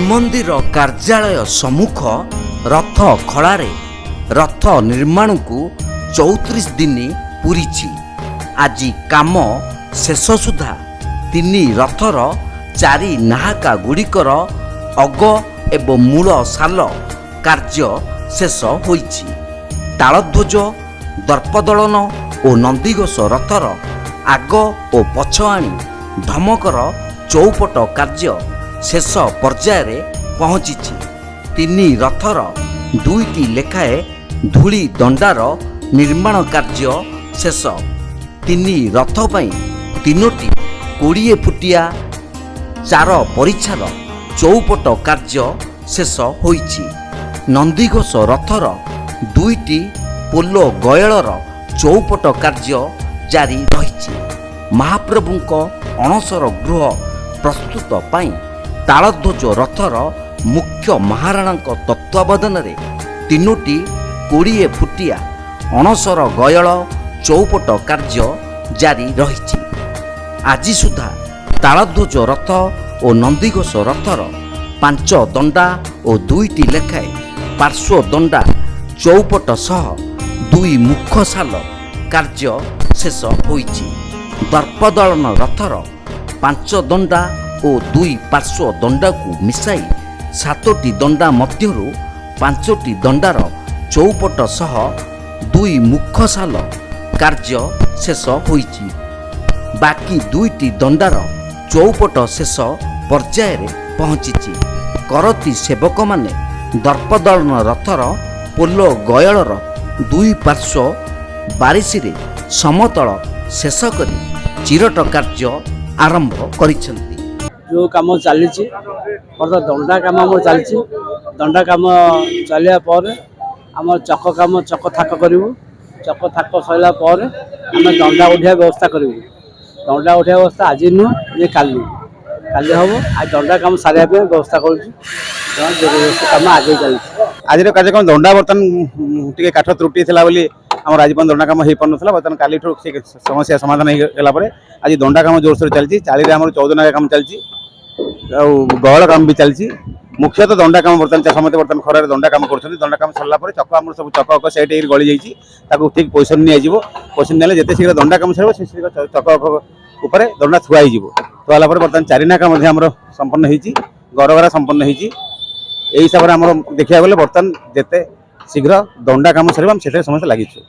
ଶ୍ରୀମନ୍ଦିର କାର୍ଯ୍ୟାଳୟ ସମ୍ମୁଖ ରଥ ଖଳାରେ ରଥ ନିର୍ମାଣକୁ 34 ଦିନ ପୂରିଛି। ଆଜି କାମ ଶେଷ ସୁଦ୍ଧା ତିନି ରଥର ଚାରି ନାହାକା ଗୁଡ଼ିକର ଅଗ ଏବଂ ମୂଳ ସାଲ କାର୍ଯ୍ୟ ଶେଷ ହୋଇଛି। ତାଳଧ୍ୱଜ, ଦର୍ପଦଳନ ଓ ନନ୍ଦିଘୋଷ ରଥର ଆଗ ଓ ପଛ ଆଣି ଧମକର ଚୌପଟ କାର୍ଯ୍ୟ ଶେଷ ପର୍ଯ୍ୟାୟରେ ପହଞ୍ଚିଛି। ତିନି ରଥର ଦୁଇଟି ଲେଖାଏଁ ଧୂଳି ଦଣ୍ଡାର ନିର୍ମାଣ କାର୍ଯ୍ୟ ଶେଷ। ତିନି ରଥ ପାଇଁ ତିନୋଟି 20 ଫୁଟିଆ ଚାର ପରିଚ୍ଛାର ଚୌପଟ କାର୍ଯ୍ୟ ଶେଷ ହୋଇଛି। ନନ୍ଦିଘୋଷ ରଥର ଦୁଇଟି ପୋଲ ଗୟଳର ଚୌପଟ କାର୍ଯ୍ୟ ଜାରି ରହିଛି। ମହାପ୍ରଭୁଙ୍କ ଅଣସର ଗୃହ ପ୍ରସ୍ତୁତ ପାଇଁ ତାଳଧ୍ୱଜ ରଥର ମୁଖ୍ୟ ମହାରାଣାଙ୍କ ତତ୍ତ୍ୱାବଧାନରେ ତିନୋଟି 20 ଫୁଟିଆ ଅଣସର ଗୟଳ ଚୌପଟ କାର୍ଯ୍ୟ ଜାରି ରହିଛି। ଆଜି ସୁଦ୍ଧା ତାଳଧ୍ୱଜ ରଥ ଓ ନନ୍ଦିଘୋଷ ରଥର 5 ଦଣ୍ଡା ଓ 2ଟି ଲେଖାଏଁ ପାର୍ଶ୍ୱ ଦଣ୍ଡା ଚୌପଟ ସହ 2 ମୁଖ ସାଲ କାର୍ଯ୍ୟ ଶେଷ ହୋଇଛି। ଦର୍ପଦଳନ ରଥର 5 ଦଣ୍ଡା ଓ 2 ପାର୍ଶ୍ୱ ଦଣ୍ଡାକୁ ମିଶାଇ 7ଟି ଦଣ୍ଡା ମଧ୍ୟରୁ 5ଟି ଦଣ୍ଡାର ଚୌପଟ ସହ 2 ମୁଖ ସାଲ କାର୍ଯ୍ୟ ଶେଷ ହୋଇଛି। ବାକି 2ଟି ଦଣ୍ଡାର ଚୌପଟ ଶେଷ ପର୍ଯ୍ୟାୟରେ ପହଞ୍ଚିଛି। କରତି ସେବକମାନେ ଦର୍ପଦଳନ ରଥର ପୋଲ ଗୟଳର 2 ପାର୍ଶ୍ୱ ବାରିଶିରେ ସମତଳ ଶେଷ କରି ଚିରଟ କାର୍ଯ୍ୟ ଆରମ୍ଭ କରିଛନ୍ତି। ଯେଉଁ କାମ ଚାଲିଛି ଦଣ୍ଡା କାମ ଆମର ଚାଲିଛି। ଦଣ୍ଡା କାମ ଚାଲିବା ପରେ ଆମର ଚକ କାମ ଚକ ଥାକ କରିବୁ। ଚକ ଥାକ ସରିଲା ପରେ ଆମେ ଦଣ୍ଡା ଉଠିବା ବ୍ୟବସ୍ଥା କରିବୁ। ଦଣ୍ଡା ଉଠିବା ବ୍ୟବସ୍ଥା ଆଜି ନୁହଁ, ଯେ କାଲି ହେବ। ଆଜି ଦଣ୍ଡା କାମ ସାରିବା ପାଇଁ ବ୍ୟବସ୍ଥା କରୁଛୁ। କାମ ଆଗେଇ ଚାଲିଛି। ଆଜିର କାର୍ଯ୍ୟକ୍ରମ ଦଣ୍ଡା ବର୍ତ୍ତମାନ ଟିକେ କାଠ ତ୍ରୁଟି ଥିଲା ବୋଲି ଆମର ଆଜି ପର୍ଯ୍ୟନ୍ତ ଦଣ୍ଡା କାମ ହେଇପାରୁନଥିଲା। ବର୍ତ୍ତମାନ କାଲିଠୁ ସେ ସମସ୍ୟା ସମାଧାନ ହେଇଗଲା ପରେ ଆଜି ଦଣ୍ଡା କାମ ଜୋରସୋରରେ ଚାଲିଛି। ଚାଳିରେ ଆମର 14 ନାଗା କାମ ଚାଲିଛି ଆଉ ଗହଳ କାମ ବି ଚାଲିଛି। ମୁଖ୍ୟତଃ ଦଣ୍ଡା କାମ ବର୍ତ୍ତମାନ ସମସ୍ତେ ବର୍ତ୍ତମାନ ଖରାରେ ଦଣ୍ଡା କାମ କରୁଛନ୍ତି। ଦଣ୍ଡା କାମ ସରିଲା ପରେ ଚକ ଆମର ସବୁ ଚକ ସେଟ୍ ହେଇକି ଗଳି ଯାଇଛି। ତାକୁ ଠିକ୍ ପୋଜିସନ୍ ନିଆଯିବ। ପୋଜିସନ୍ ନେଲେ ଯେତେ ଶୀଘ୍ର ଦଣ୍ଡା କାମ ସରିବ ସେ ଶୀଘ୍ର ଚକ ଉପରେ ଦଣ୍ଡା ଥୁଆ ହେଇଯିବ। ଥୁଆ ହେଲା ପରେ ବର୍ତ୍ତମାନ 4 ନାକା ମଧ୍ୟ ଆମର ସମ୍ପନ୍ନ ହେଇଛି। ଗରଗରା ସମ୍ପନ୍ନ ହେଇଛି। ଏହି ହିସାବରେ ଆମର ଦେଖିବାକୁ ଗଲେ ବର୍ତ୍ତମାନ ଯେତେ ଶୀଘ୍ର ଦଣ୍ଡା କାମ ସରିବ ଆମେ ସେଥିରେ ସମସ୍ତେ ଲାଗିଛୁ।